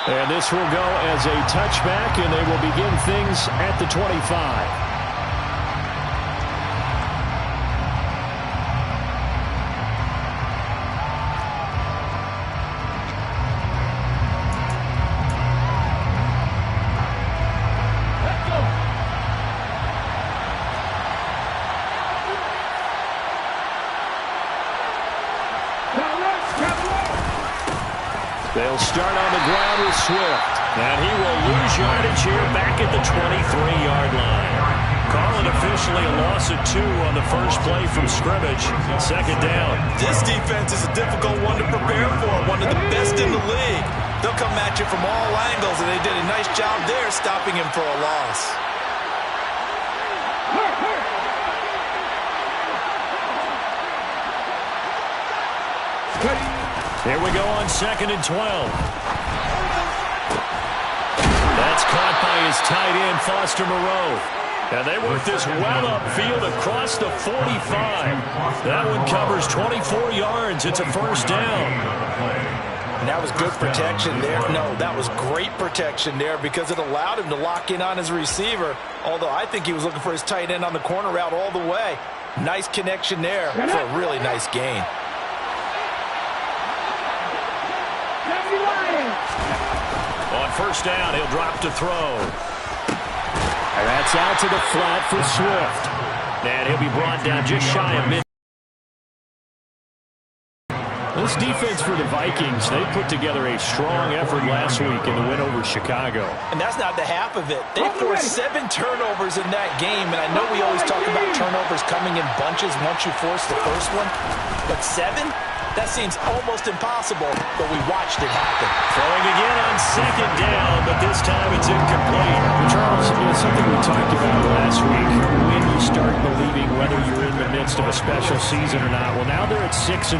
And this will go as a touchback, and they will begin things at the 25. They'll start on the ground with Swift. And he will lose yardage here back at the 23-yard line. Calling officially a loss of 2 on the first play from scrimmage. Second down. This defense is a difficult one to prepare for. One of the best in the league. They'll come at you from all angles, and they did a nice job there stopping him for a loss. Here we go on 2nd and 12. That's caught by his tight end, Foster Moreau. And they work this well upfield across the 45. That one covers 24 yards. It's a first down. And that was good protection there. No, that was great protection there because it allowed him to lock in on his receiver. Although I think he was looking for his tight end on the corner route all the way. Nice connection there for a really nice gain. On first down, he'll drop to throw. And that's out to the flat for Swift. And he'll be brought down just shy of mid. This defense for the Vikings, they put together a strong effort last week in the win over Chicago. And that's not the half of it. They forced 7 turnovers in that game, and I know we always talk about turnovers coming in bunches once you force the first one, but 7? That seems almost impossible, but we watched it happen. Throwing again on second down, but this time it's incomplete. Charles, it's something we talked about last week. When you start believing whether you're in the midst of a special season or not. Well, now they're at 6-0.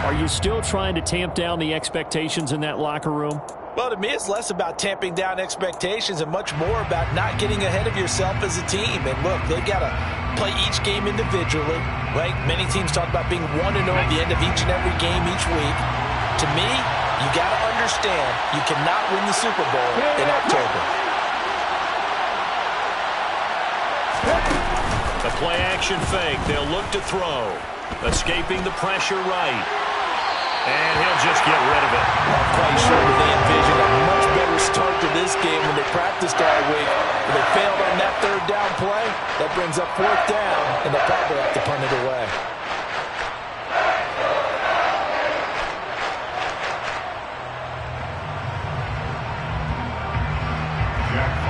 Are you still trying to tamp down the expectations in that locker room? Well, to me, it's less about tamping down expectations and much more about not getting ahead of yourself as a team. And look, they got to play each game individually, right? Many teams talk about being 1-0 at the end of each and every game each week. To me, you got to understand you cannot win the Super Bowl in October. The play-action fake. They'll look to throw. Escaping the pressure right. And he'll just get rid of it. I'm quite sure that they envisioned a much better start to this game when they practiced all week. When they failed on that 3rd down play, that brings up 4th down, and they'll probably have to punt it away.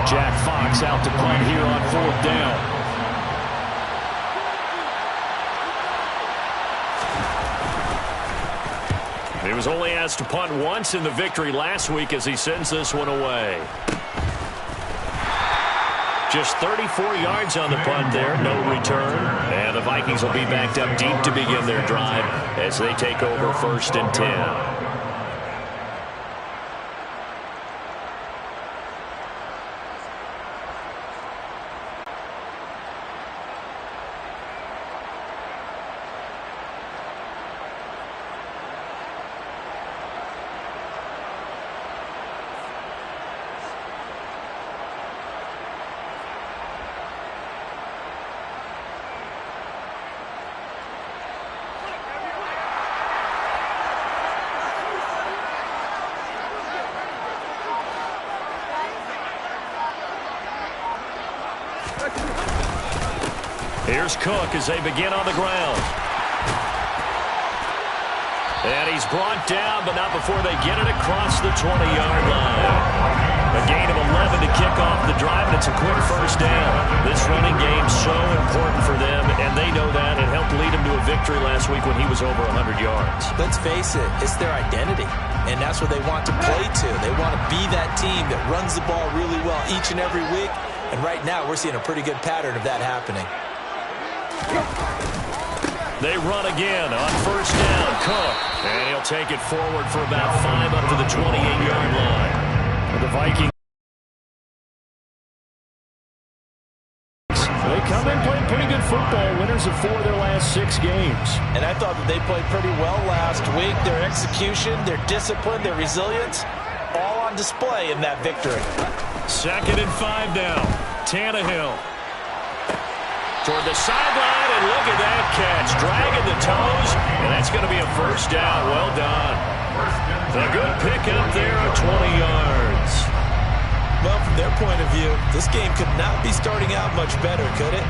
Jack Fox out to punt here on 4th down. He was only asked to punt once in the victory last week as he sends this one away. Just 34 yards on the punt there, no return. And the Vikings will be backed up deep to begin their drive as they take over 1st and 10. Here's Cook as they begin on the ground. And he's brought down, but not before they get it across the 20-yard line. A gain of 11 to kick off the drive, and it's a quick first down. This running game so important for them, and they know that. It helped lead them to a victory last week when he was over 100 yards. Let's face it, it's their identity, and that's what they want to play to. They want to be that team that runs the ball really well each and every week, and right now we're seeing a pretty good pattern of that happening. They run again on first down. Cook. And he'll take it forward for about 5 up to the 28-yard line. For the Vikings. They come in playing pretty good football. Winners of 4 of their last 6 games. And I thought that they played pretty well last week. Their execution, their discipline, their resilience, all on display in that victory. 2nd and 5 now. Tannehill. Toward the sideline, and look at that catch. Dragging the toes, and that's going to be a first down. Well done. A good pickup there of 20 yards. Well, from their point of view, this game could not be starting out much better, could it?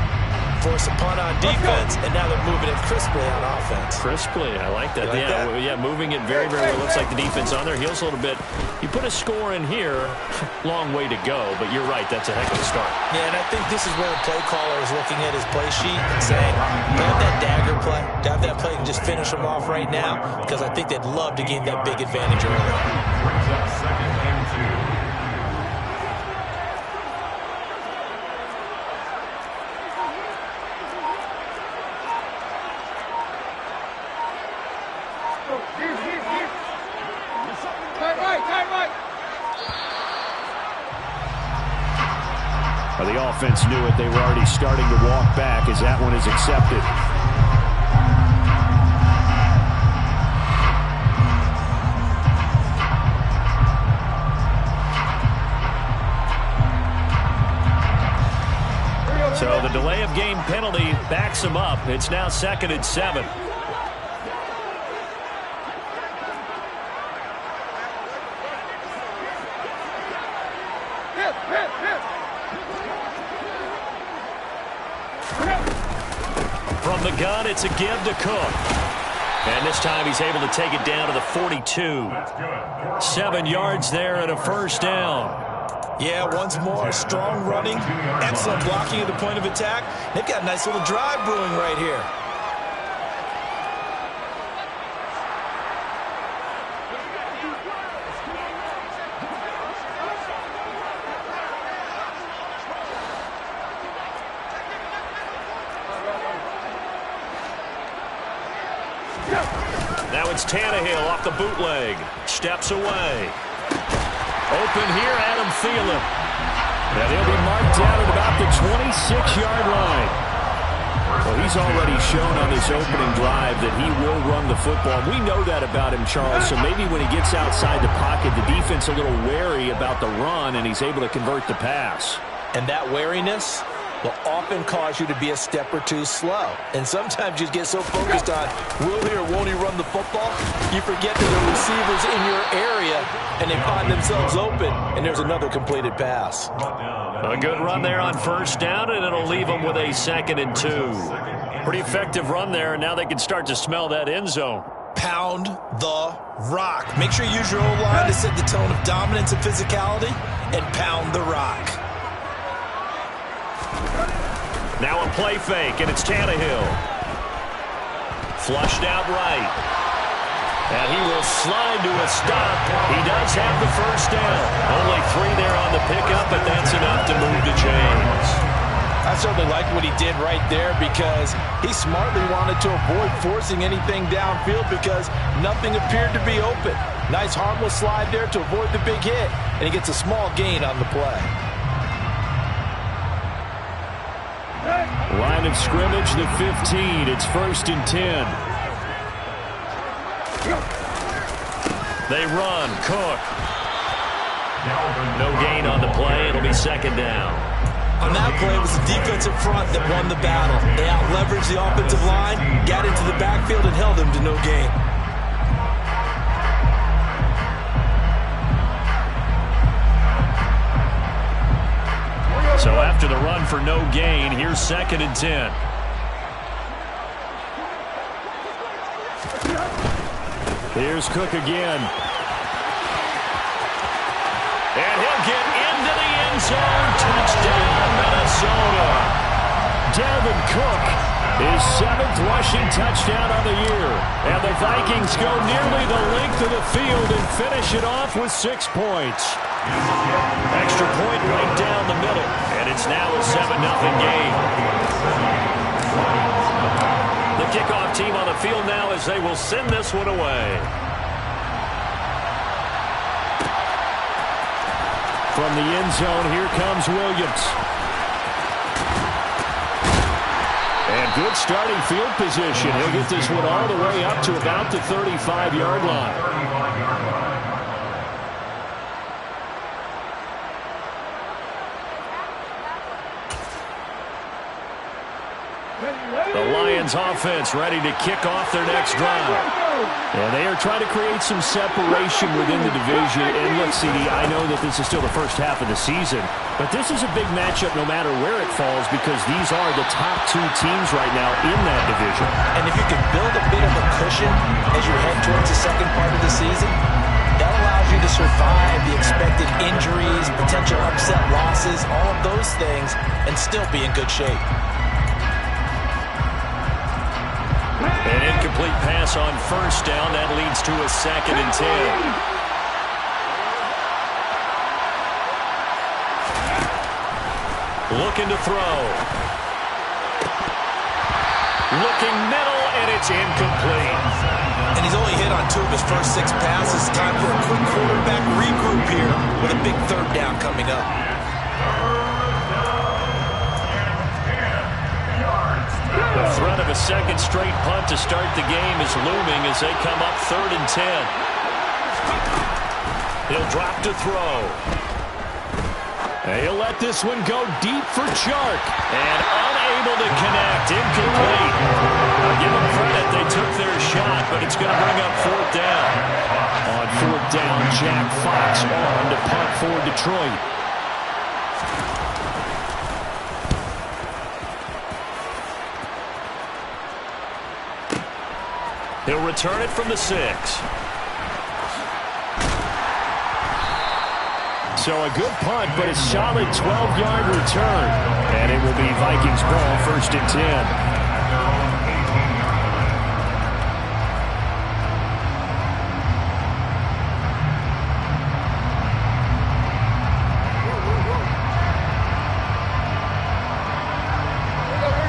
Force a punt on defense, and now they're moving it crisply on offense. Crisply, I like that. Yeah, moving it very, very well. Looks like the defense on their heels a little bit. You put a score in here, long way to go, but you're right, that's a heck of a start. Yeah, and I think this is where the play caller is looking at his play sheet and saying, have that dagger play, have that play and just finish them off right now, because I think they'd love to gain that big advantage early. Brings up 2nd and 2. The offense knew it. They were already starting to walk back as that one is accepted. So the delay of game penalty backs them up. It's now 2nd and 7. From the gun, it's a give to Cook. And this time he's able to take it down to the 42. 7 yards there and a first down. Yeah, once more, strong running, excellent blocking at the point of attack. They've got a nice little drive brewing right here. Now it's Tannehill off the bootleg. Steps away. Open here, Adam Thielen. And he'll be marked down at about the 26-yard line. Well, he's already shown on this opening drive that he will run the football. We know that about him, Charles, so maybe when he gets outside the pocket, the defense a little wary about the run, and he's able to convert the pass. And that wariness will often cause you to be a step or two slow. And sometimes you get so focused on, will he or won't he run the football, you forget that there are receivers in your area, and they find themselves open, and there's another completed pass. A good run there on first down, and it'll leave them with a 2nd and 2. Pretty effective run there, and now they can start to smell that end zone. Pound the rock. Make sure you use your O-line to set the tone of dominance and physicality, and pound the rock. Now a play fake, and it's Tannehill. Flushed out right. And he will slide to a stop. He does have the first down. Only 3 there on the pickup, but that's enough to move the chains. I certainly like what he did right there because he smartly wanted to avoid forcing anything downfield because nothing appeared to be open. Nice harmless slide there to avoid the big hit, and he gets a small gain on the play. Line of scrimmage, the 15. It's 1st and 10. They run. Cook. No gain on the play. It'll be 2nd down. On that play, it was the defensive front that won the battle. They out-leveraged the offensive line, got into the backfield, and held him to no gain. So after the run for no gain, here's 2nd and 10. Here's Cook again. And he'll get into the end zone. Touchdown, Minnesota. Dalvin Cook, his 7th rushing touchdown on the year. And the Vikings go nearly the length of the field and finish it off with 6 points. Extra point right down the middle, and it's now a 7-0 game. The kickoff team on the field now as they will send this one away. From the end zone, here comes Williams. And good starting field position. He'll get this one all the way up to about the 35-yard line. The Lions offense ready to kick off their next drive. And they are trying to create some separation within the division. And look, CD, I know that this is still the first half of the season, but this is a big matchup no matter where it falls because these are the top two teams right now in that division. And if you can build a bit of a cushion as you head towards the second part of the season, that allows you to survive the expected injuries, potential upset losses, all of those things, and still be in good shape. An incomplete pass on first down. That leads to a 2nd and 10. Looking to throw. Looking middle, and it's incomplete. And he's only hit on 2 of his first 6 passes. Time for a quick quarterback regroup here with a big 3rd down coming up. The threat of a second straight punt to start the game is looming as they come up 3rd and 10. He'll drop to throw. He'll let this one go deep for Chark. And unable to connect. Incomplete. I'll give them credit. They took their shot, but it's going to bring up 4th down. On 4th down, Jack Fox on to punt for Detroit. He'll return it from the 6. So a good punt, but a solid 12-yard return. And it will be Vikings ball, 1st and 10.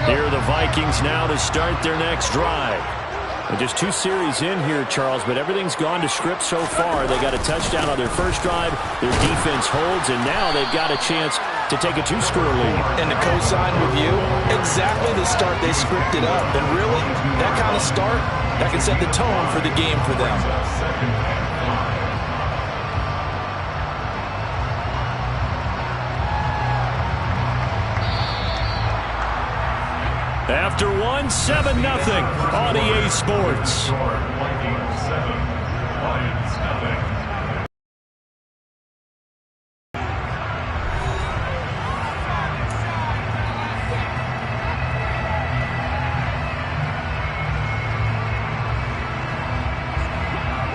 Here are the Vikings now to start their next drive. And just 2 series in here, Charles, but everything's gone to script so far. They got a touchdown on their first drive. Their defense holds, and now they've got a chance to take a 2-score lead. And to co-sign with you, exactly the start they scripted up. And really, that kind of start, that can set the tone for the game for them. After 1, 7-0 on EA Sports. Vikings 7, Lions nothing.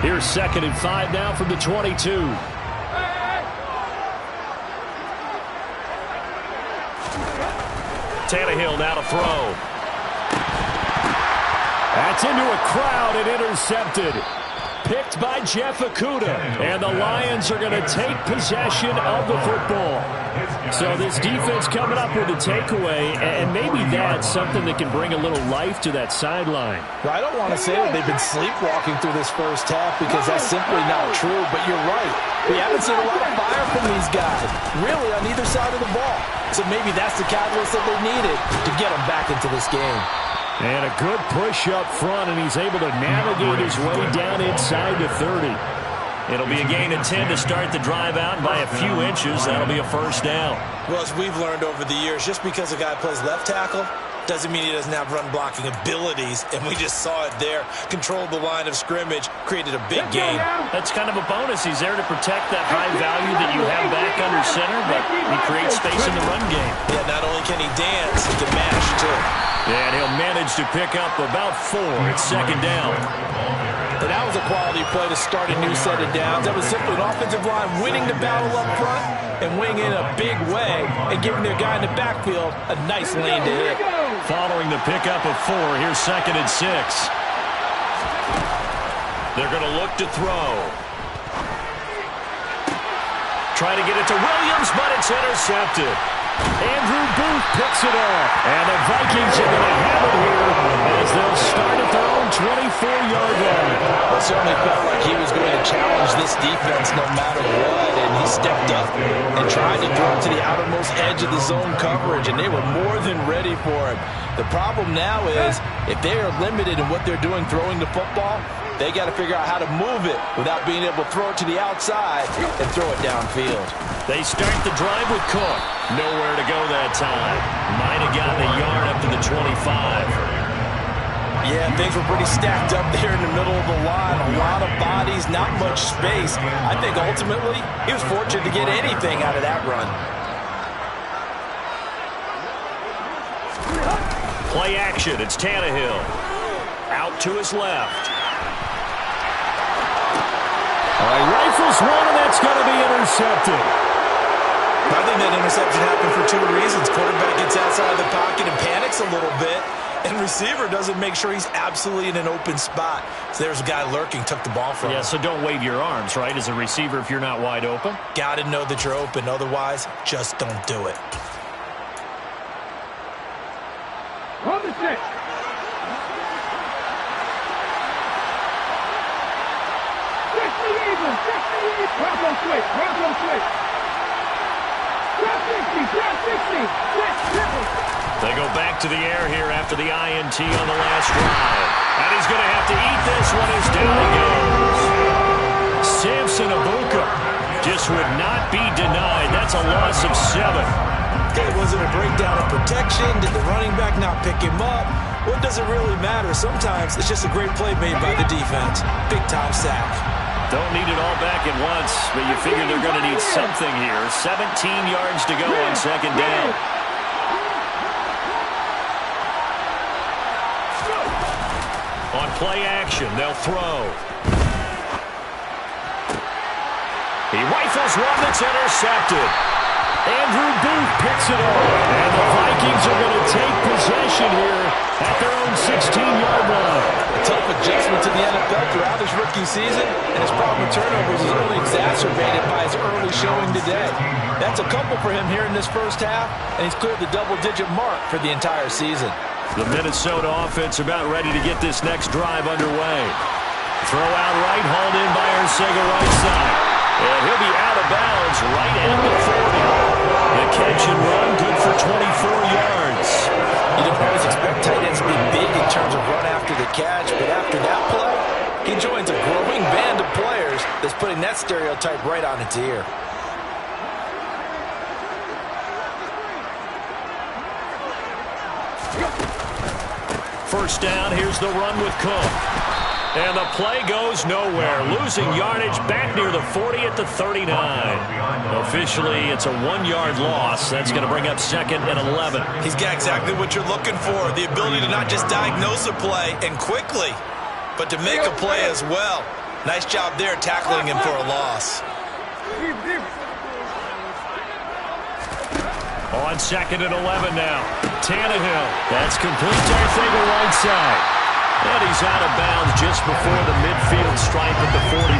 Here's 2nd and 5 now from the 22. Tannehill now to throw. That's into a crowd and intercepted. Picked by Jeff Okudah. And the Lions are going to take possession of the football. So this defense coming up with a takeaway, and maybe that's something that can bring a little life to that sideline. Well, I don't want to say that they've been sleepwalking through this first half because that's simply not true, but you're right. We haven't seen a lot of fire from these guys, really, on either side of the ball. So maybe that's the catalyst that they needed to get them back into this game. And a good push up front, and he's able to navigate his way down inside the 30. It'll be a gain of 10 to start the drive out, and by a few inches, that'll be a 1st down. Well, as we've learned over the years, just because a guy plays left tackle doesn't mean he doesn't have run-blocking abilities, and we just saw it there. Controlled the line of scrimmage, created a big gain. That's kind of a bonus. He's there to protect that high value that you have back under center, but he creates space in the run game. Yeah, not only can he dance, he can mash, too. And he'll manage to pick up about 4. It's 2nd down. And that was a quality play to start a new set of downs. That was simply an offensive line winning the battle up front and winning in a big way and giving their guy in the backfield a nice lane to hit. Following the pickup of 4, here's 2nd and 6. They're going to look to throw. Try to get it to Williams, but it's intercepted. Andrew Booth picks it off. And the Vikings are going to have it here as they'll start at their own 24-yard line. It certainly felt like he was going to challenge this defense no matter what, and he stepped up and tried to throw it to the outermost edge of the zone coverage, and they were more than ready for him. The problem now is if they are limited in what they're doing throwing the football, they got to figure out how to move it without being able to throw it to the outside and throw it downfield. They start the drive with Cook. Nowhere to go that time. Might have gotten a yard up to the 25. Yeah, things were pretty stacked up there in the middle of the line. A lot of bodies, not much space. I think ultimately he was fortunate to get anything out of that run. Play action. It's Tannehill. Out to his left. Rifles one, and that's going to be intercepted. I think that interception happened for two reasons. Quarterback gets outside of the pocket and panics a little bit, and receiver doesn't make sure he's absolutely in an open spot. So there's a guy lurking, took the ball from him. Yeah, so don't wave your arms, right, as a receiver if you're not wide open. Got to know that you're open. Otherwise, just don't do it. On the 6. Problem switch. Problem switch. Drop 60. Drop 60. They go back to the air here after the INT on the last drive. And he's going to have to eat this one as down he goes. Samson Abuka just would not be denied. That's a loss of 7. Okay, was it a breakdown of protection? Did the running back not pick him up? What does it really matter? Sometimes it's just a great play made by the defense. Big-time sack. Don't need it all back at once, but you figure they're going to need something here. 17 yards to go on second down. On play action, they'll throw. He rifles one that's intercepted. Andrew Booth picks it up. And the Vikings are going to take possession here at their own 16-yard line. A tough adjustment to the NFL throughout his rookie season, and his problem with turnovers is only exacerbated by his early showing today. That's a couple for him here in this first half, and he's cleared the double-digit mark for the entire season. The Minnesota offense about ready to get this next drive underway. Throw out right, hauled in by Arcega right side. And he'll be out of bounds right at the 40. The catch and run, good for 24 yards. You don't always expect tight ends to be big in terms of run after the catch, but after that play, he joins a growing band of players that's putting that stereotype right on its ear. First down, here's the run with Cook. And the play goes nowhere. Losing yardage back near the 40 at the 39. Officially, it's a 1-yard loss. That's going to bring up second and 11. He's got exactly what you're looking for. The ability to not just diagnose a play and quickly, but to make a play as well. Nice job there tackling him for a loss. On second and 11 now. Tannehill. That's complete to Arcega right side. And he's out of bounds just before the midfield stripe at the 49.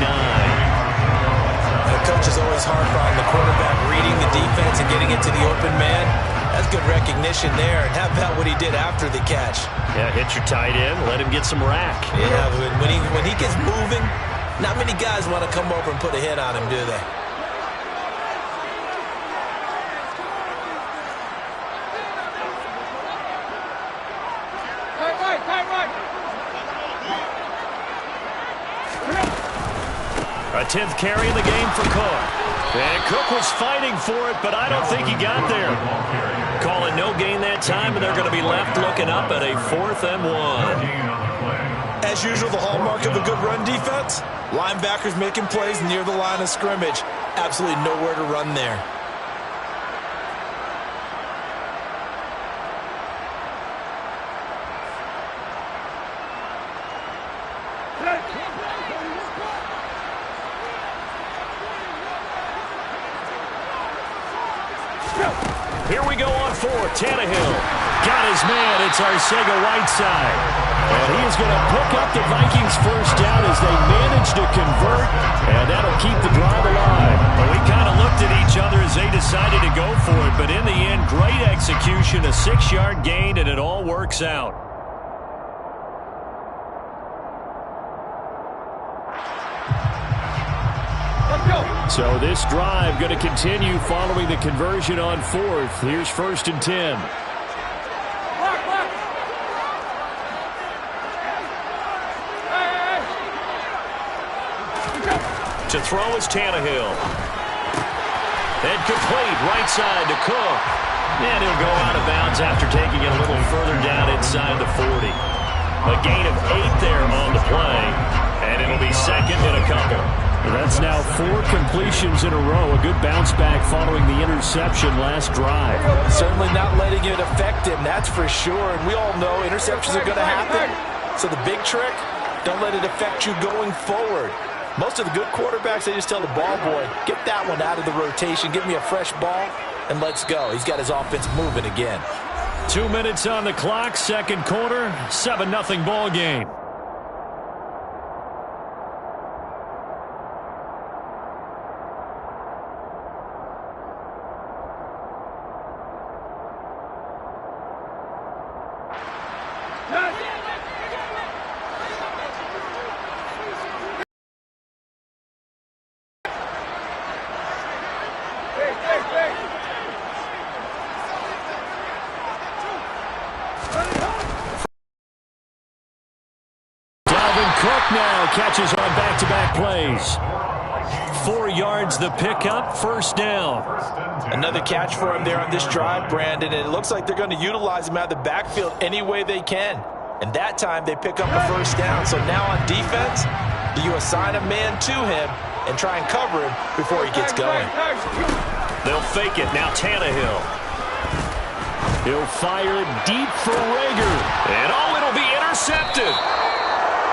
The coach is always hard on the quarterback reading the defense and getting it to the open man. That's good recognition there. And how about what he did after the catch? Yeah, hit your tight end, let him get some rack. Yeah, when he gets moving, not many guys want to come over and put a hit on him, do they? A 10th carry in the game for Cook. And Cook was fighting for it, but I don't think he got there. Calling no gain that time, and they're going to be left looking up at a 4th and 1. As usual, the hallmark of a good run defense, linebackers making plays near the line of scrimmage. Absolutely nowhere to run there. Here we go on 4. Tannehill got his man. It's Arcega Whiteside. And he is going to pick up the Vikings first down as they manage to convert. And that'll keep the drive alive. Well, we kind of looked at each other as they decided to go for it. But in the end, great execution, a 6-yard gain, and it all works out. So this drive going to continue following the conversion on 4th. Here's 1st and 10. To throw is Tannehill. And complete right side to Cook. And he'll go out of bounds after taking it a little further down inside the 40. A gain of 8 there on the play, and it'll be second and a couple. That's now 4 completions in a row. A good bounce back following the interception last drive. Certainly not letting it affect him, that's for sure. And we all know interceptions are going to happen. So the big trick, don't let it affect you going forward. Most of the good quarterbacks, they just tell the ball boy, get that one out of the rotation, give me a fresh ball, and let's go. He's got his offense moving again. 2 minutes on the clock, second quarter, 7-0 ball game. Now catches on back-to-back plays. 4 yards the pickup, first down. Another catch for him there on this drive, Brandon, and it looks like they're going to utilize him out of the backfield any way they can. And that time they pick up a first down. So now on defense, do you assign a man to him and try and cover him before he gets going? They'll fake it. Now Tannehill. He'll fire deep for Rager. And it'll be intercepted.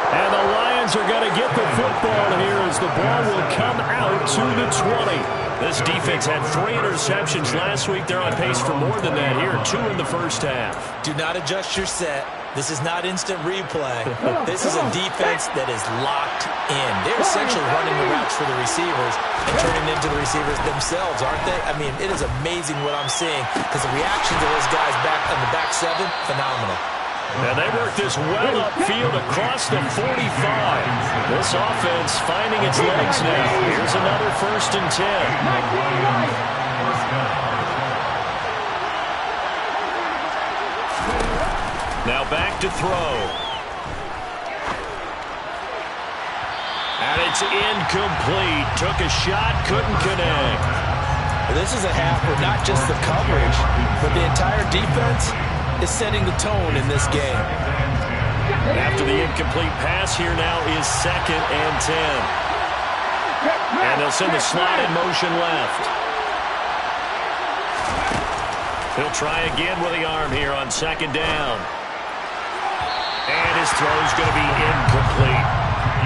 And the Lions are going to get the football here as the ball will come out to the 20. This defense had 3 interceptions last week. They're on pace for more than that here. 2 in the first half. Do not adjust your set. This is not instant replay. This is a defense that is locked in. They're essentially running the routes for the receivers and turning into the receivers themselves, aren't they? I mean, it is amazing what I'm seeing because the reaction to those guys back on the back 7, phenomenal. And they work this well upfield across the 45. This offense finding its legs now. Here's another 1st and 10. Now back to throw. And it's incomplete. Took a shot, couldn't connect. This is a half where not just the coverage, but the entire defense is setting the tone in this game. After the incomplete pass, here now is 2nd and 10. And they'll send the slot in motion left. He'll try again with the arm here on 2nd down. And his throw's going to be incomplete.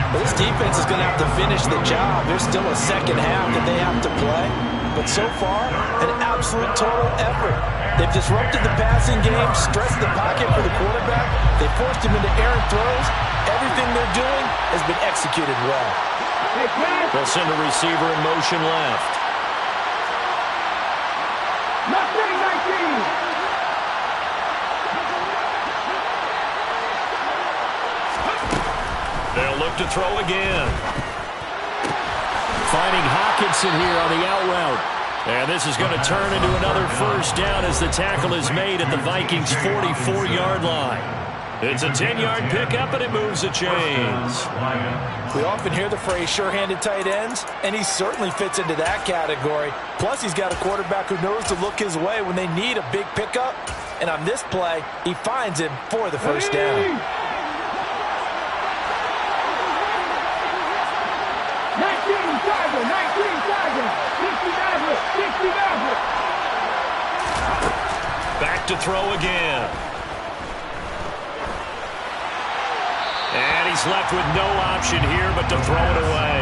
Well, this defense is going to have to finish the job. There's still a second half that they have to play. But so far, an absolute total effort. They've disrupted the passing game, stressed the pocket for the quarterback. They forced him into errant throws. Everything they're doing has been executed well. They'll send a receiver in motion left. They'll look to throw again. Finding Hawkinson here on the out route. And this is going to turn into another first down as the tackle is made at the Vikings' 44-yard line. It's a 10-yard pickup, and it moves the chains. We often hear the phrase sure-handed tight ends, and he certainly fits into that category. Plus, he's got a quarterback who knows to look his way when they need a big pickup. And on this play, he finds him for the first down. 19 Tiger, 60 Back to throw again. And he's left with no option here but to throw it away.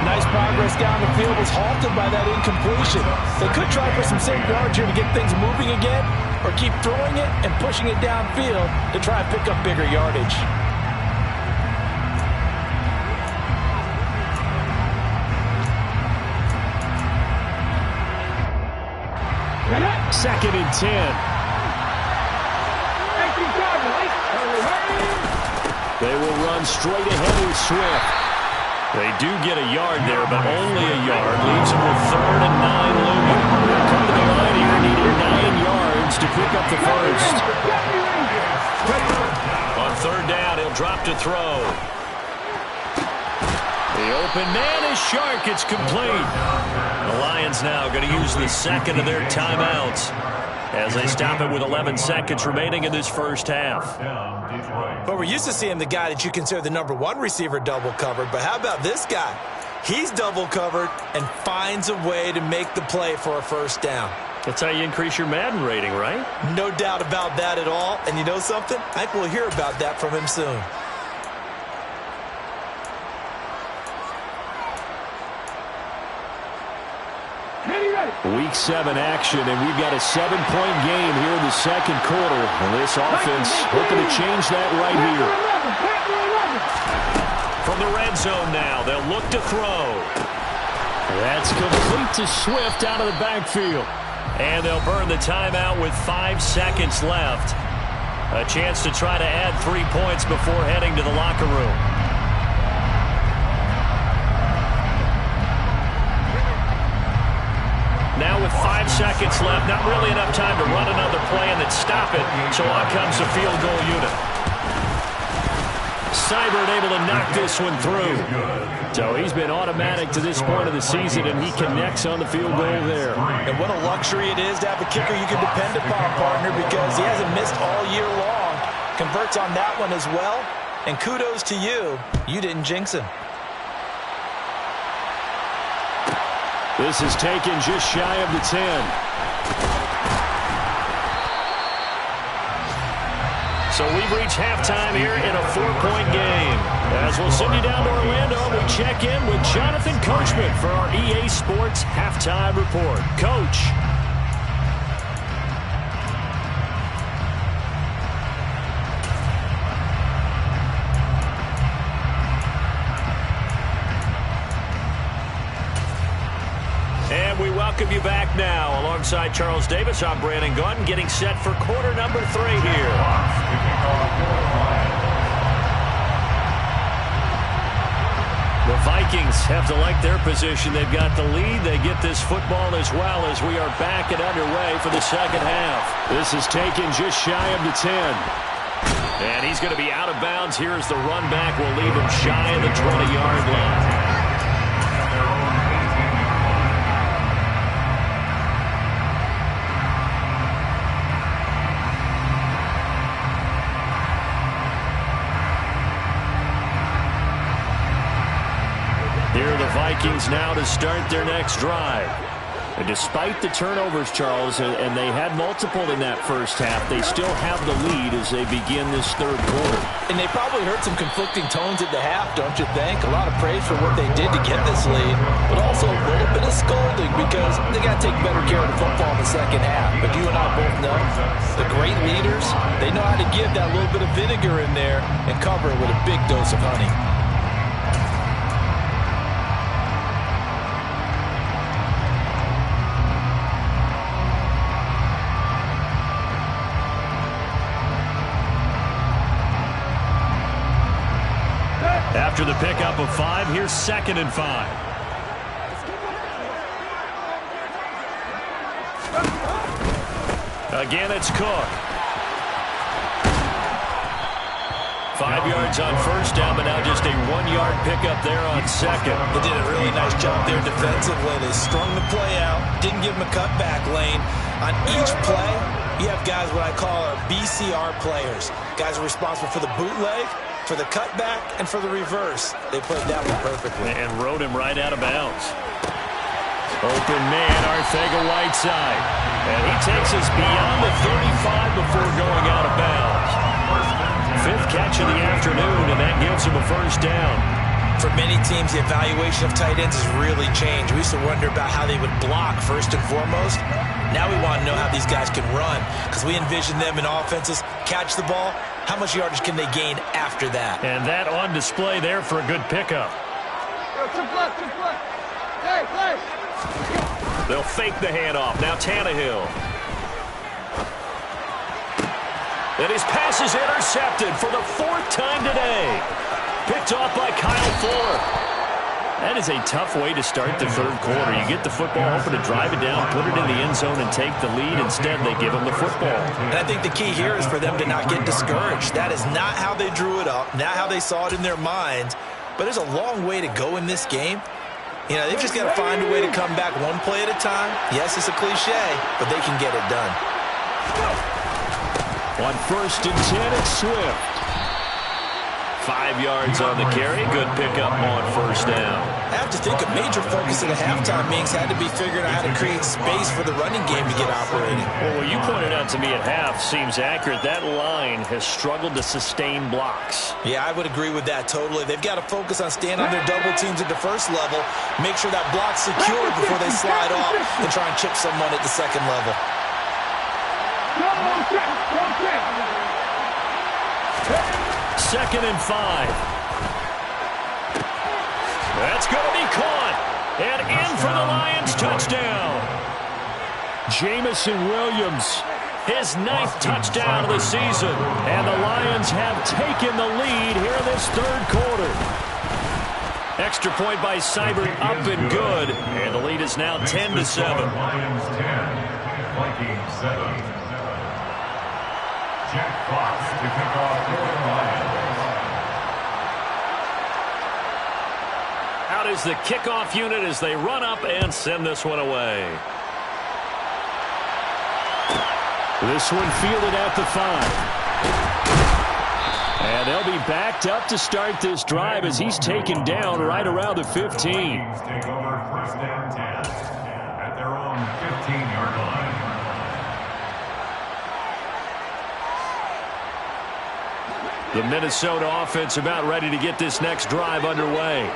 Nice progress down the field was halted by that incompletion. They could try for some safe yards here to get things moving again, or keep throwing it and pushing it downfield to try and pick up bigger yardage. Second and 10. They will run straight ahead with Swift. They do get a yard there, but only a yard. Leaves them with 3rd and 9 looming. They'll come to the line here, needing 9 yards to pick up the first. On 3rd down, he'll drop to throw. The open man is Shark. It's complete. The Lions now going to use the second of their timeouts. as they stop it with 11 seconds remaining in this first half. But we're used to seeing the guy that you consider the #1 receiver double covered. But how about this guy? He's double covered and finds a way to make the play for a first down. That's how you increase your Madden rating, right? No doubt about that at all. And you know something? I think we'll hear about that from him soon. Week 7 action, and we've got a 7-point game here in the second quarter. And this offense hoping to change that right here. From the red zone now, they'll look to throw. That's complete to Swift out of the backfield. And they'll burn the timeout with 5 seconds left. A chance to try to add 3 points before heading to the locker room. Now with 5 seconds left, not really enough time to run another play and then stop it. So on comes the field goal unit. Seibert able to knock this one through. So he's been automatic to this point of the season, and he connects on the field goal there. And what a luxury it is to have a kicker you can depend upon, partner, because he hasn't missed all year long. Converts on that one as well. And kudos to you. You didn't jinx him. This is taken just shy of the 10. So we've reached halftime here in a 4-point game. As we'll send you down to Orlando, we check in with Jonathan Coachman for our EA Sports Halftime Report. Coach. And we welcome you back now. Alongside Charles Davis, I'm Brandon Gunn, getting set for quarter number 3 here. The Vikings have to like their position. They've got the lead. They get this football as well as we are back and underway for the second half. This is taken just shy of the 10. And he's going to be out of bounds. Here's the run back. We'll leave him shy of the 20-yard line. Here are the Vikings now to start their next drive. And despite the turnovers, Charles, and they had multiple in that first half, they still have the lead as they begin this third quarter. And they probably heard some conflicting tones at the half, don't you think? A lot of praise for what they did to get this lead, but also a little bit of scolding because they got to take better care of the football in the second half. But you and I both know the great leaders, they know how to give that little bit of vinegar in there and cover it with a big dose of honey. After the pickup of 5, here's 2nd and 5. Again, it's Cook. 5 yards on first down, but now just a 1-yard pickup there on 2nd. They did a really nice job there defensively. They strung the play out, didn't give them a cutback lane. On each play, you have guys what I call our BCR players. Guys are responsible for the bootleg, for the cutback, and for the reverse. They played that one perfectly. And rode him right out of bounds. Open man, Arcega-Whiteside. And he takes us beyond the 35 before going out of bounds. 5th catch of the afternoon, and that gives him a first down. For many teams, the evaluation of tight ends has really changed. We used to wonder about how they would block first and foremost. Now we want to know how these guys can run because we envision them in offenses catch the ball. How much yardage can they gain after that? And that on display there for a good pickup. Hey. They'll fake the handoff. Now Tannehill. And his pass is intercepted for the 4th time today. Picked off by Kyle Fuller. That is a tough way to start the third quarter. You get the football, hoping to drive it down, put it in the end zone, and take the lead. Instead, they give them the football. And I think the key here is for them to not get discouraged. That is not how they drew it up, not how they saw it in their minds. But there's a long way to go in this game. You know, they've just got to find a way to come back one play at a time. Yes, it's a cliche, but they can get it done. On 1st and 10, it's Swift. 5 yards on the carry. Good pickup on 1st down. I have to think a major focus at the halftime meetings had to be figuring out how to create space for the running game to get operating. Well, what you pointed out to me at half seems accurate. That line has struggled to sustain blocks. Yeah, I would agree with that totally. They've got to focus on staying on their double teams at the first level, make sure that block's secured before they slide off and try and chip someone at the second level. Second and 5. That's going to be caught. And in for the Lions touchdown. Jamison Williams, his 9th touchdown of the season. And the Lions have taken the lead here in this 3rd quarter. Extra point by Seibert up and good. And the lead is now 10-7. Lions 10, Vikings 7. Jack Fox to kick off for the Lions. Out is the kickoff unit as they run up and send this one away. This one fielded at the 5. And they'll be backed up to start this drive as he's taken down right around the 15. Take over 1st and 10 at their own 15-yard line. The Minnesota offense about ready to get this next drive underway.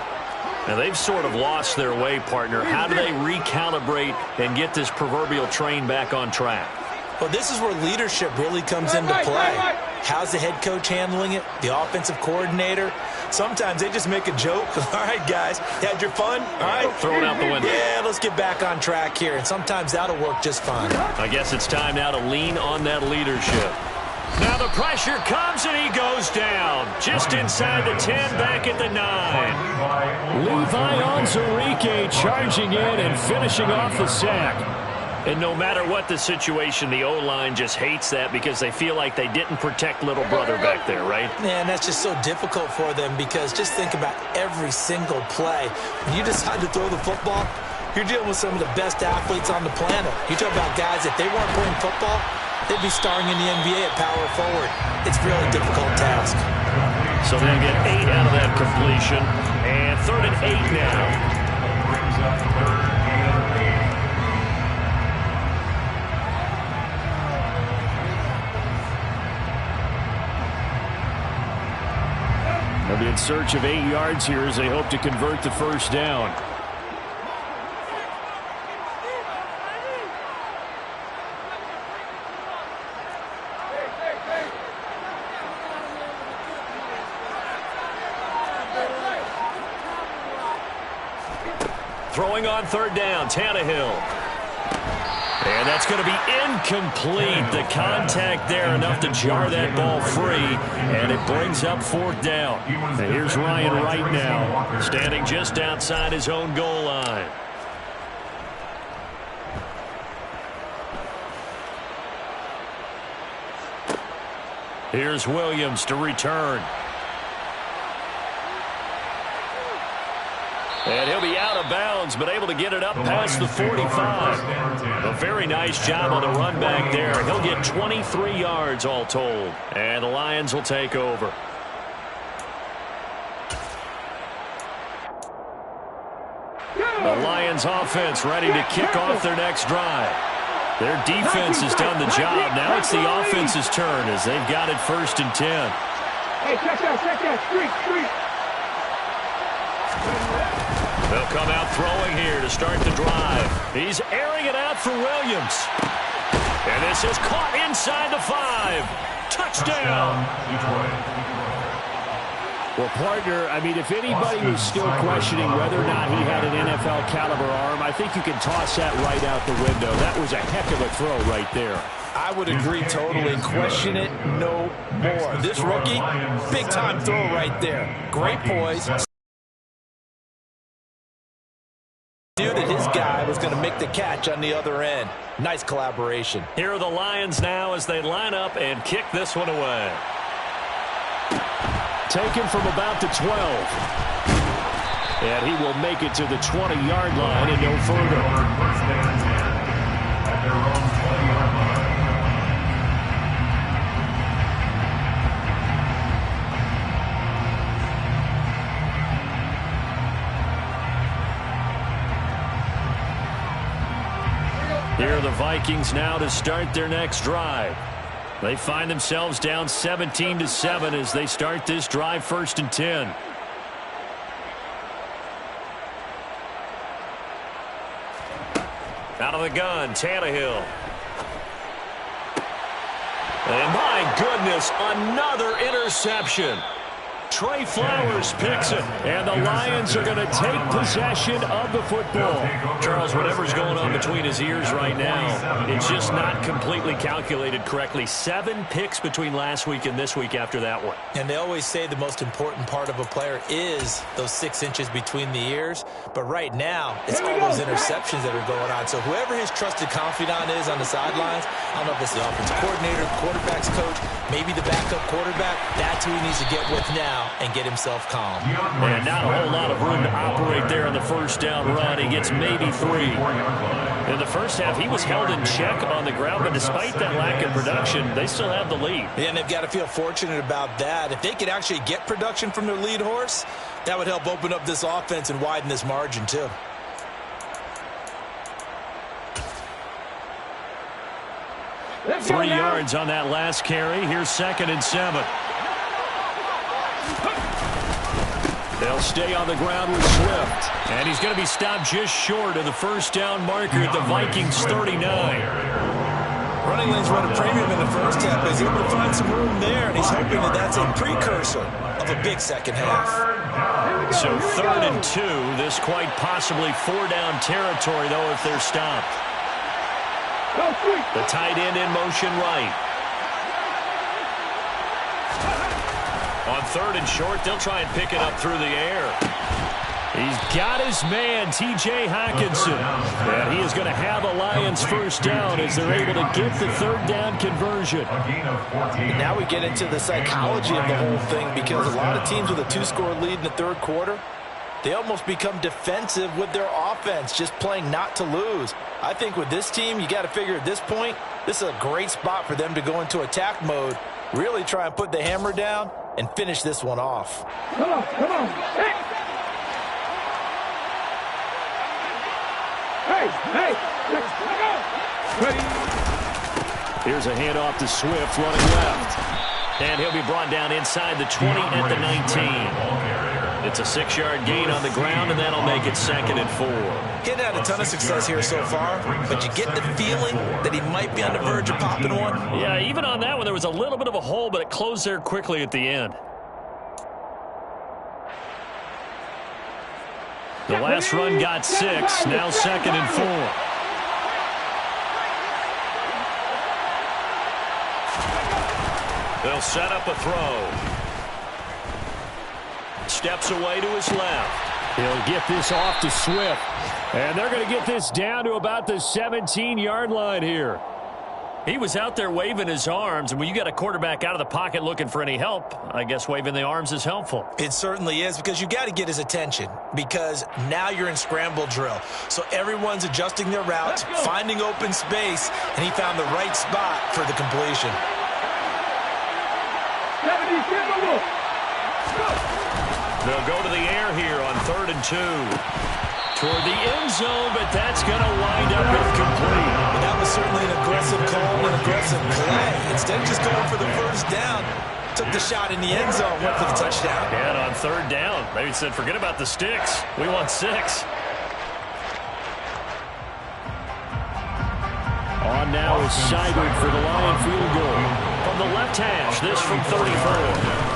Now, they've sort of lost their way, partner. How do they recalibrate and get this proverbial train back on track? Well, this is where leadership really comes into play. How's the head coach handling it? The offensive coordinator? Sometimes they just make a joke. All right, guys, you had your fun? All right. Throw it out the window. Yeah, let's get back on track here. And sometimes that'll work just fine. I guess it's time now to lean on that leadership. Now the pressure comes and he goes down. Just inside the 10, back at the 9. Levi Onwuzurike charging in and finishing off the sack. And no matter what the situation, the O-line just hates that because they feel like they didn't protect little brother back there, right? Man, that's just so difficult for them because just think about every single play. When you decide to throw the football, you're dealing with some of the best athletes on the planet. You talk about guys, if they weren't playing football, they'd be starring in the NBA at power forward. It's a really difficult task. So they'll get 8 out of that completion. And 3rd and 8 now. Brings up 3rd and 8. They'll be in search of 8 yards here as they hope to convert the 1st down. Throwing on 3rd down, Tannehill. And that's going to be incomplete. The contact there enough to jar that ball free, and it brings up 4th down. And here's Ryan Wright now, standing just outside his own goal line. Here's Williams to return. And he'll be out of bounds, but able to get it up past the 45. A very nice job on the run back there. He'll get 23 yards all told. And the Lions will take over. The Lions offense ready to kick off their next drive. Their defense has done the job. Now it's the offense's turn as they've got it 1st and 10. Hey, check that, street. They'll come out throwing here to start the drive. He's airing it out for Williams. And this is caught inside the 5. Touchdown. Well, partner, I mean, if anybody was still questioning whether or not he had an NFL caliber arm, I think you can toss that right out the window. That was a heck of a throw right there. I would agree totally. Question it no more. This rookie, big-time throw right there. Great poise. Knew that his guy was going to make the catch on the other end. Nice collaboration. Here are the Lions now as they line up and kick this one away. Taken from about the 12. And he will make it to the 20-yard line and no further. Here are the Vikings now to start their next drive. They find themselves down 17-7 as they start this drive, 1st and 10. Out of the gun, Tannehill. And my goodness, another interception. Trey Flowers picks it, and the Lions are going to take possession of the football. Charles, whatever's going on between his ears right now, it's just not completely calculated correctly. 7 picks between last week and this week after that one. And they always say the most important part of a player is those 6 inches between the ears. But right now, it's all those interceptions that are going on. So whoever his trusted confidant is on the sidelines, I don't know if it's the offensive coordinator, quarterback's coach, maybe the backup quarterback, that's who he needs to get with now and get himself calm. And not a whole lot of room to operate there on the first down run. He gets maybe 3. In the first half, he was held in check on the ground, but despite that lack of production, they still have the lead. Yeah, and they've got to feel fortunate about that. If they could actually get production from their lead horse, that would help open up this offense and widen this margin too. Let's 3 yards on that last carry. Here's 2nd and 7. They'll stay on the ground with Swift. And he's going to be stopped just short of the first down marker at the Vikings 39. Running lanes run a premium in the first half. He's able to find some room there, and he's hoping that that's a precursor of a big second half. So 3rd and 2. This quite possibly 4-down territory, though, if they're stopped. The tight end in motion right. On 3rd and short, they'll try and pick it up through the air. He's got his man, T.J. Hockenson. And he is going to have a Lions first down as they're able to get the 3rd down conversion. And now we get into the psychology of the whole thing, because a lot of teams with a 2-score lead in the 3rd quarter, they almost become defensive with their offense, just playing not to lose. I think with this team, you got to figure at this point, this is a great spot for them to go into attack mode, really try and put the hammer down and finish this one off. Come on, come on. Hey, let's go. Ready? Here's a handoff to Swift running left. And he'll be brought down inside the 20 at the 19. It's a 6-yard gain on the ground, and that'll make it 2nd and 4. He's had a ton of success here so far, but you get the feeling that he might be on the verge of popping one. Yeah, even on that one, there was a little bit of a hole, but it closed there quickly at the end. The last run got 6, now 2nd and 4. They'll set up a throw. Steps away to his left. He'll get this off to Swift. And they're going to get this down to about the 17-yard line here. He was out there waving his arms, and when you got a quarterback out of the pocket looking for any help, I guess waving the arms is helpful. It certainly is, because you got to get his attention, because now you're in scramble drill. So everyone's adjusting their routes, finding open space, and he found the right spot for the completion. They'll go to the air here on 3rd and 2. Toward the end zone, but that's going to wind up incomplete. And that was certainly an aggressive call and an aggressive play. Instead of just going for the first down, took the shot in the end zone, went for the touchdown. And on 3rd down, they said, forget about the sticks. We want 6. On now is Seibert for the Lion field goal. From the left hash, this from 34.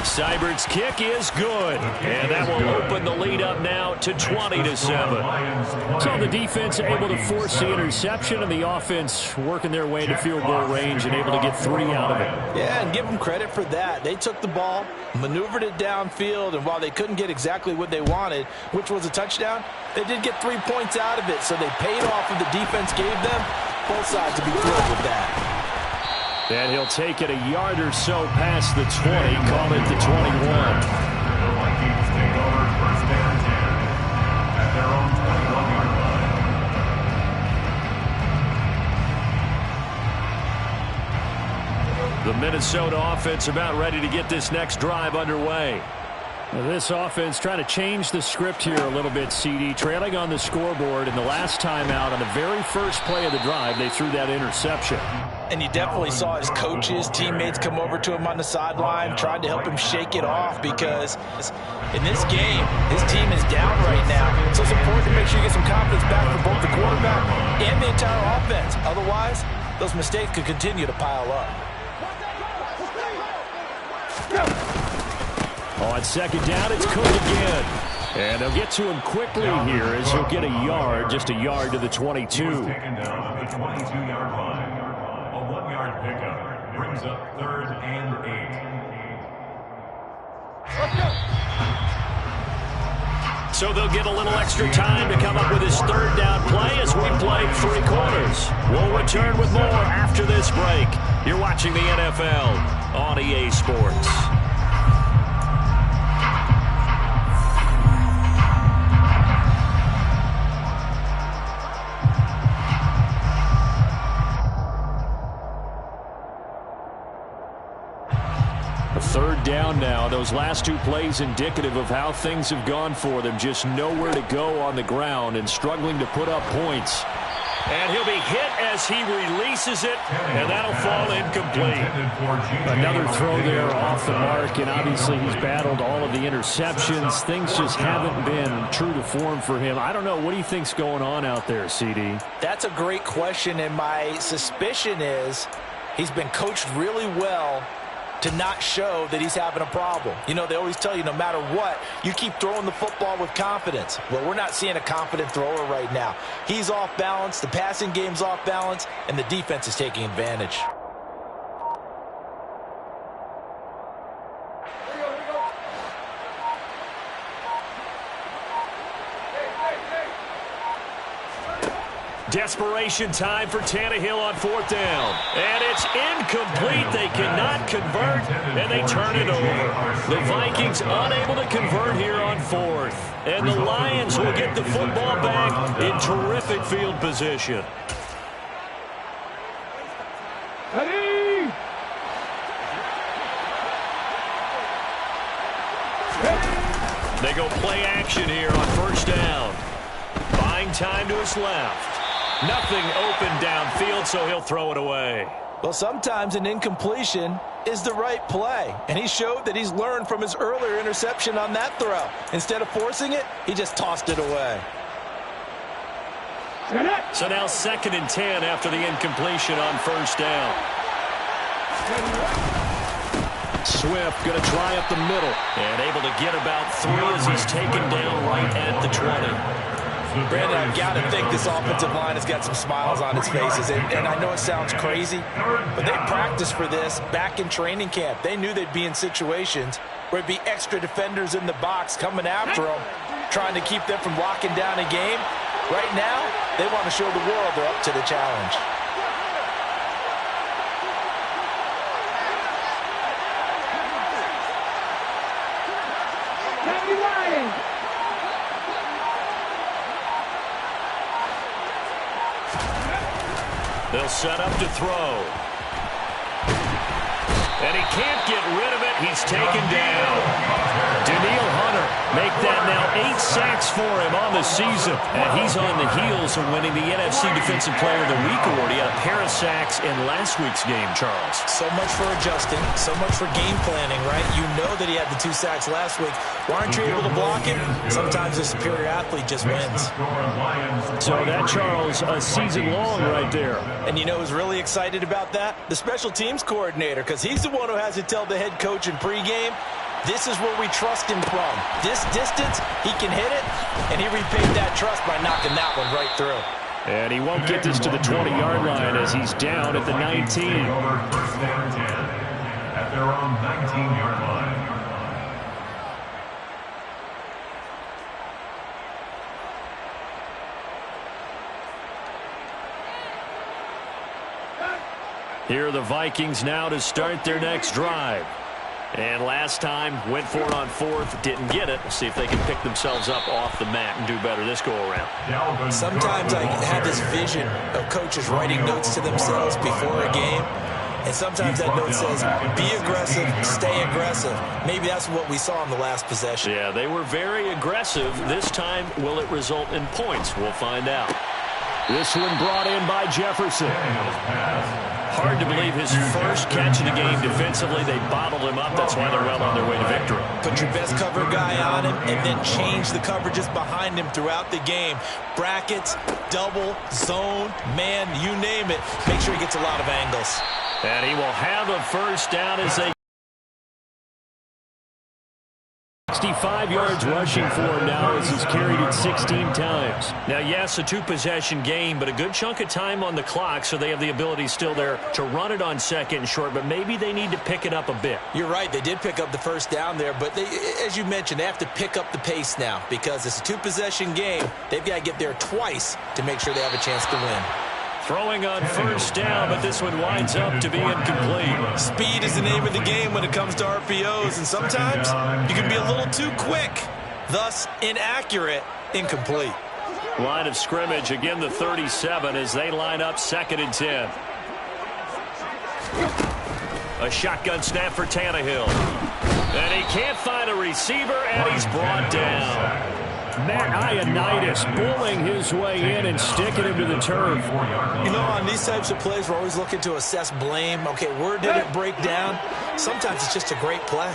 Seibert's kick is good, and that will open the lead up now to 20-7. So the defense able to force the interception, and the offense working their way to field goal range and able to get 3 out of it. Yeah, and give them credit for that. They took the ball, maneuvered it downfield, and while they couldn't get exactly what they wanted, which was a touchdown, they did get 3 points out of it, so they paid off what the defense gave them. Both sides to be thrilled with that. And he'll take it a yard or so past the 20, call it the 21. The Vikings take over 1st and 10 at their own 21-yard line. The Minnesota offense about ready to get this next drive underway. This offense trying to change the script here a little bit, CD. Trailing on the scoreboard, and the last time out on the very first play of the drive, they threw that interception. And you definitely saw his coaches, teammates come over to him on the sideline, trying to help him shake it off, because in this game, his team is down right now. So it's important to make sure you get some confidence back for both the quarterback and the entire offense. Otherwise, those mistakes could continue to pile up. On second down, it's Cook again. And they'll get to him quickly here as he'll get a yard, just a yard to the 22. Taken down at the 22-yard line. A 1-yard pickup brings up 3rd and 8. Let's go. So they'll get a little extra time to come up with his third down play as we play 3 quarters. We'll return with more after this break. You're watching the NFL on EA Sports. Third down now. Those last 2 plays indicative of how things have gone for them. Just nowhere to go on the ground and struggling to put up points. And he'll be hit as he releases it, and that'll fall incomplete. Another throw there off the mark, and obviously he's battled all of the interceptions. Things just haven't been true to form for him. I don't know. What do you think's going on out there, CD? That's a great question, and my suspicion is he's been coached really well to not show that he's having a problem. You know, they always tell you no matter what, you keep throwing the football with confidence. Well, we're not seeing a confident thrower right now. He's off balance, the passing game's off balance, and the defense is taking advantage. Desperation time for Tannehill on 4th down. And it's incomplete. They cannot convert, and they turn it over. The Vikings unable to convert here on 4th. And the Lions will get the football back in terrific field position. Ready? They go play action here on 1st down. Buying time to his left. Nothing open downfield, so he'll throw it away. Well, sometimes an incompletion is the right play, and he showed that he's learned from his earlier interception on that throw. Instead of forcing it, he just tossed it away. So now 2nd and 10 after the incompletion on 1st down. Swift going to try up the middle and able to get about 3 as he's taken down right at the 20. Brandon, I've got to think this offensive line has got some smiles on its faces. And I know it sounds crazy, but they practiced for this back in training camp. They knew they'd be in situations where it'd be extra defenders in the box coming after them, trying to keep them from locking down a game. Right now, they want to show the world they're up to the challenge. They'll set up to throw. And he can't get rid of it. He's taken down. Daniil Hunter make that now 8 sacks for him on the season. And he's on the heels of winning the NFC Defensive Player of the Week award. He had a pair of sacks in last week's game, Charles. So much for adjusting, so much for game planning, right? You know that he had the 2 sacks last week. Why aren't you able to block him? Sometimes a superior athlete just wins. So that, Charles, a season long right there. And you know who's really excited about that? The special teams coordinator, because he's the one who has to tell the head coach in pregame, this is where we trust him from. This distance, he can hit it, and he repaid that trust by knocking that one right through. And he won't get this to the 20-yard line as he's down at the 19. First down 10 at their own 19-yard line. Here are the Vikings now to start their next drive. And last time, went for it on 4th, didn't get it. We'll see if they can pick themselves up off the mat and do better this go-around. Sometimes I have this vision of coaches writing notes to themselves before a game. And sometimes that note says, be aggressive, stay aggressive. Maybe that's what we saw in the last possession. Yeah, they were very aggressive. This time, will it result in points? We'll find out. This one brought in by Jefferson. Hard to believe his first catch of the game defensively. They bottled him up. That's why they're well on their way to victory. Put your best cover guy on him and then change the coverages behind him throughout the game. Brackets, double, zone, man, you name it. Make sure he gets a lot of angles. And he will have a first down as they 65 yards rushing for him now as he's carried it 16 times. Now, yes, a two-possession game, but a good chunk of time on the clock, so they have the ability still there to run it on second and short, but maybe they need to pick it up a bit. You're right. They did pick up the first down there, but they, as you mentioned, they have to pick up the pace now because it's a two-possession game. They've got to get there twice to make sure they have a chance to win. Throwing on first down, but this one winds up to be incomplete. Speed is the name of the game when it comes to RPOs, and sometimes you can be a little too quick, thus inaccurate, incomplete. Line of scrimmage, again the 37 as they line up 2nd and 10. A shotgun snap for Tannehill. And he can't find a receiver, and he's brought down. Matt Ioannidis bullying his way in and sticking him to the turf. You know, on these types of plays, we're always looking to assess blame. Okay, where did it break down? Sometimes it's just a great play.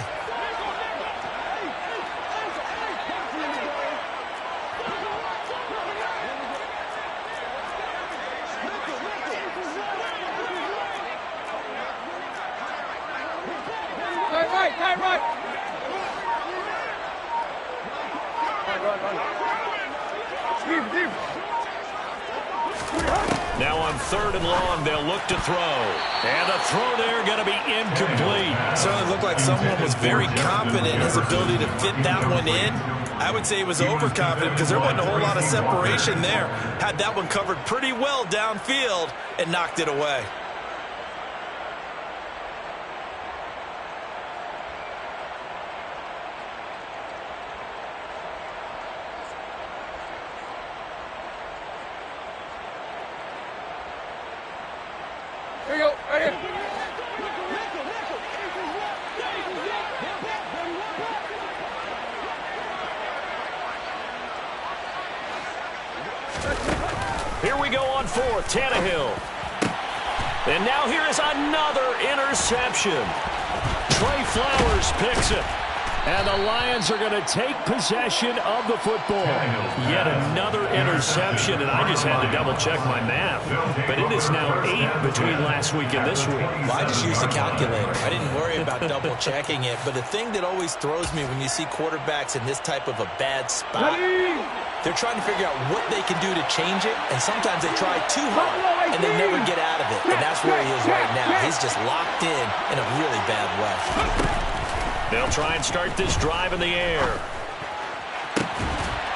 Right. Now on 3rd and long, they'll look to throw. And the throw there going to be incomplete. Certainly looked like someone was very confident in his ability to fit that one in. I would say he was overconfident because there wasn't a whole lot of separation there. Had that one covered pretty well downfield and knocked it away. Here you go, right here. Here we go on 4th, Tannehill. And now here is another interception. Trey Flowers picks it. And the Lions are going to take possession of the football. Yet another interception, and I just had to double-check my math. But it is now 8 between last week and this week. Well, I just used a calculator. I didn't worry about double-checking it. But the thing that always throws me when you see quarterbacks in this type of a bad spot, they're trying to figure out what they can do to change it, and sometimes they try too hard, and they never get out of it. And that's where he is right now. He's just locked in a really bad way. They'll try and start this drive in the air.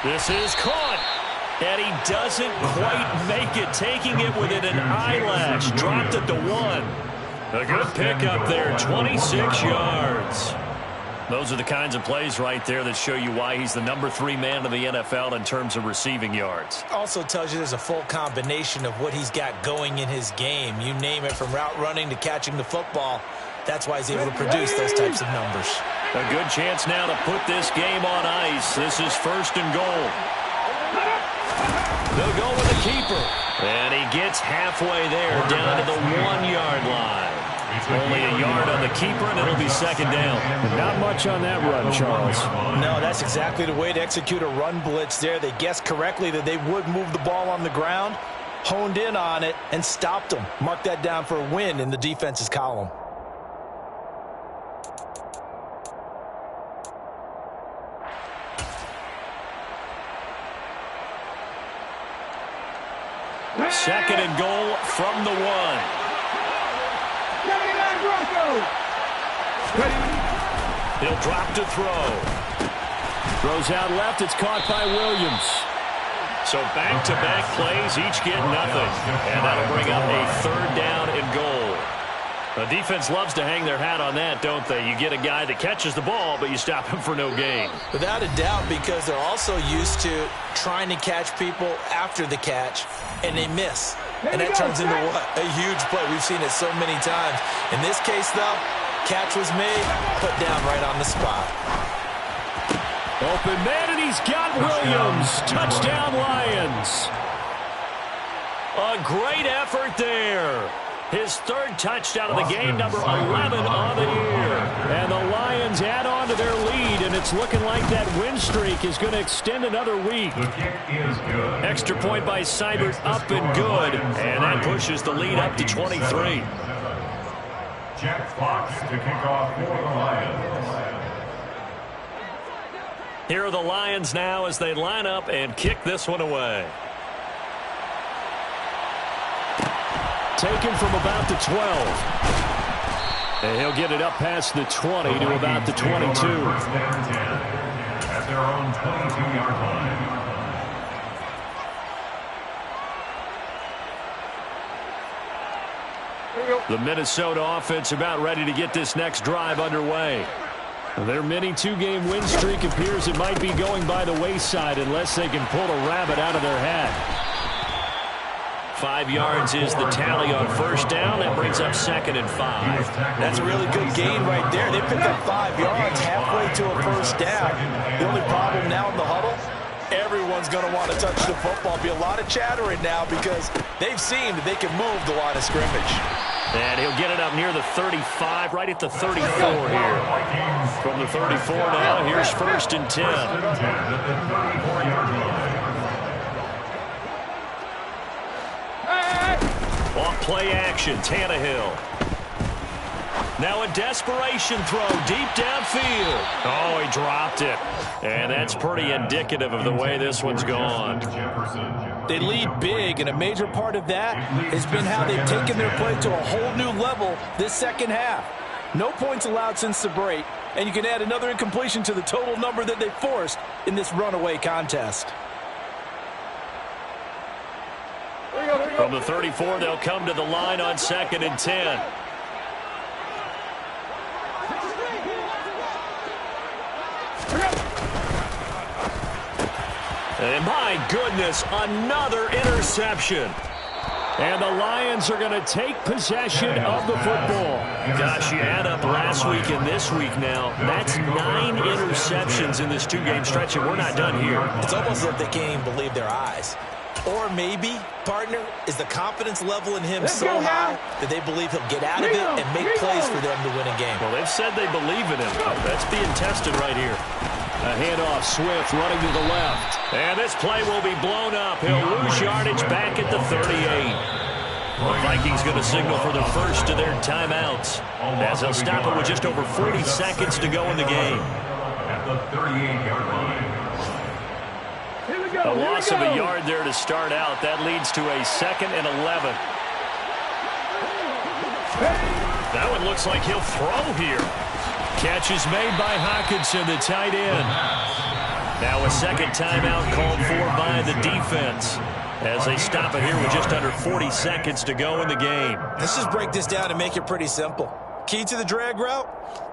This is caught. And he doesn't quite make it, taking it within an eyelash. Dropped it to 1. A good pickup there, 26 yards. Those are the kinds of plays right there that show you why he's the number 3 man in the NFL in terms of receiving yards. Also tells you there's a full combination of what he's got going in his game. You name it, from route running to catching the football. That's why he's able to produce those types of numbers. A good chance now to put this game on ice. This is 1st and goal. They'll go with the keeper. And he gets halfway there, down to the 1-yard line. Only a yard on the keeper, and it'll be 2nd down. Not much on that run, Charles. No, that's exactly the way to execute a run blitz there. They guessed correctly that they would move the ball on the ground, honed in on it, and stopped them. Mark that down for a win in the defense's column. Second and goal from the 1. He'll drop to throw. Throws out left. It's caught by Williams. So back-to-back plays, each get nothing. And that'll bring up a 3rd down and goal. The defense loves to hang their hat on that, don't they? You get a guy that catches the ball, but you stop him for no gain. Without a doubt, because they're also used to trying to catch people after the catch, and they miss. and that turns into what? A huge play. We've seen it so many times. In this case, though, catch was made, put down right on the spot. Open man, and he's got Williams. Touchdown, Lions. A great effort there. His third touchdown of the game, number 11 on the year. And the Lions add on to their lead, and it's looking like that win streak is going to extend another week. The kick is good. Extra point by Seibert, up and good. And that pushes the lead up to 23. Jack Fox to kick off for the Lions. Here are the Lions now as they line up and kick this one away. Taken from about the 12. And he'll get it up past the 20 to about the 22. First and 10 at their own 22-yard line. The Minnesota offense about ready to get this next drive underway. Their mini two-game win streak appears it might be going by the wayside unless they can pull a rabbit out of their hat. 5 yards is the tally on first down. That brings up 2nd and 5. That's a really good gain right there. They picked up 5 yards halfway to a first down. The only problem now in the huddle, everyone's going to want to touch the football. Be a lot of chattering now because they've seen that they can move the line of scrimmage. And he'll get it up near the 35, right at the 34 here. From the 34 now, here's 1st and 10. Off play action, Tannehill. Now a desperation throw deep downfield. Oh, he dropped it. And that's pretty indicative of the way this one's gone. They lead big, and a major part of that has been how they've taken their play to a whole new level this second half. No points allowed since the break, and you can add another incompletion to the total number that they forced in this runaway contest. From the 34, they'll come to the line on 2nd and 10. And my goodness, another interception. And the Lions are going to take possession of the football. Gosh, you add up last week and this week now, that's 9 interceptions in this two-game stretch, and we're not done here. It's almost as if they can't even believe their eyes. Or maybe, partner, is the confidence level in him so high that they believe he'll get out of it and make plays for them to win a game. Well, they've said they believe in him. That's being tested right here. A handoff, Swift running to the left. And this play will be blown up. He'll lose yardage back at the 38. The Vikings going to signal for the first of their timeouts, as they'll stop it with just over 40 seconds to go in the game. At the 38-yard line. A loss of a yard there to start out. That leads to a 2nd and 11. That one looks like he'll throw here. Catch is made by Hockenson, the tight end. Now a second timeout called for by the defense as they stop it here with just under 40 seconds to go in the game. Let's just break this down and make it pretty simple. Key to the drag route,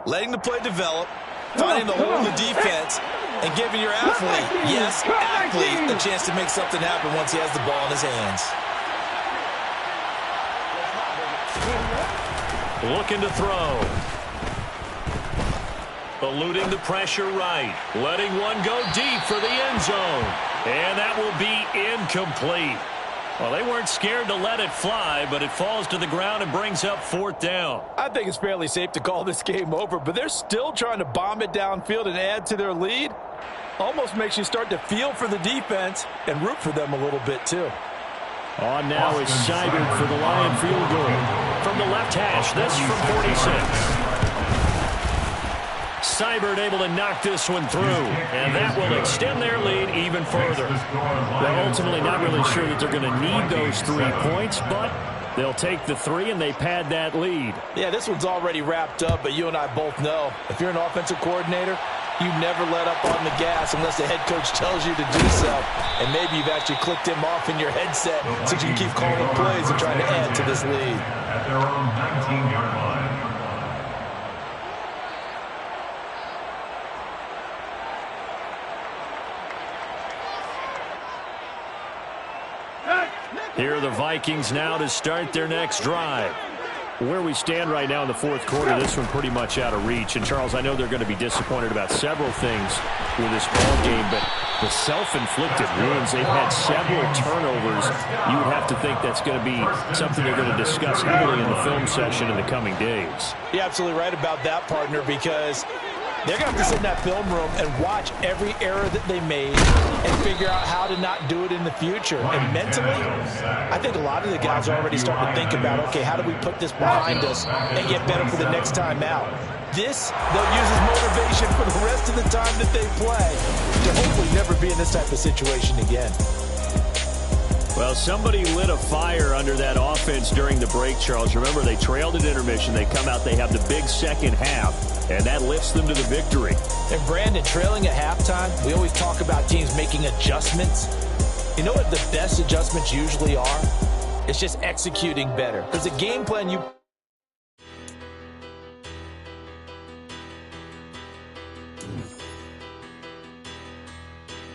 letting the play develop, finding the hole in the defense, and giving your athlete, yes, athlete, a chance to make something happen once he has the ball in his hands. Looking to throw. Eluding the pressure right. Letting one go deep for the end zone. And that will be incomplete. Well, they weren't scared to let it fly, but it falls to the ground and brings up 4th down. I think it's fairly safe to call this game over, but they're still trying to bomb it downfield and add to their lead. Almost makes you start to feel for the defense and root for them a little bit, too. On now is Seibert for the Lion field goal. From the left hash, this from 46. Seibert able to knock this one through, and that will extend their lead even further. They're ultimately not really sure that they're going to need those 3 points, but they'll take the 3 and they pad that lead. Yeah, this one's already wrapped up, but you and I both know if you're an offensive coordinator, you never let up on the gas unless the head coach tells you to do so. And maybe you've actually clicked him off in your headset so you can keep calling plays and trying to add to this lead. At their own 19-yard line. Here are the Vikings now to start their next drive. Where we stand right now in the fourth quarter, this one pretty much out of reach. And, Charles, I know they're going to be disappointed about several things with this ball game, but the self-inflicted wounds, they've had several turnovers. You would have to think that's going to be something they're going to discuss heavily in the film session in the coming days. You're absolutely right about that, partner, because they're going to have to sit in that film room and watch every error that they made and figure out how to not do it in the future. And mentally, I think a lot of the guys are already starting to think about, okay, how do we put this behind us and get better for the next time out? This, they'll use as motivation for the rest of the time that they play to hopefully never be in this type of situation again. Well, somebody lit a fire under that offense during the break, Charles. Remember, they trailed at intermission. They come out, they have the big second half, and that lifts them to the victory. And, Brandon, trailing at halftime, we always talk about teams making adjustments. You know what the best adjustments usually are? It's just executing better. There's a game plan you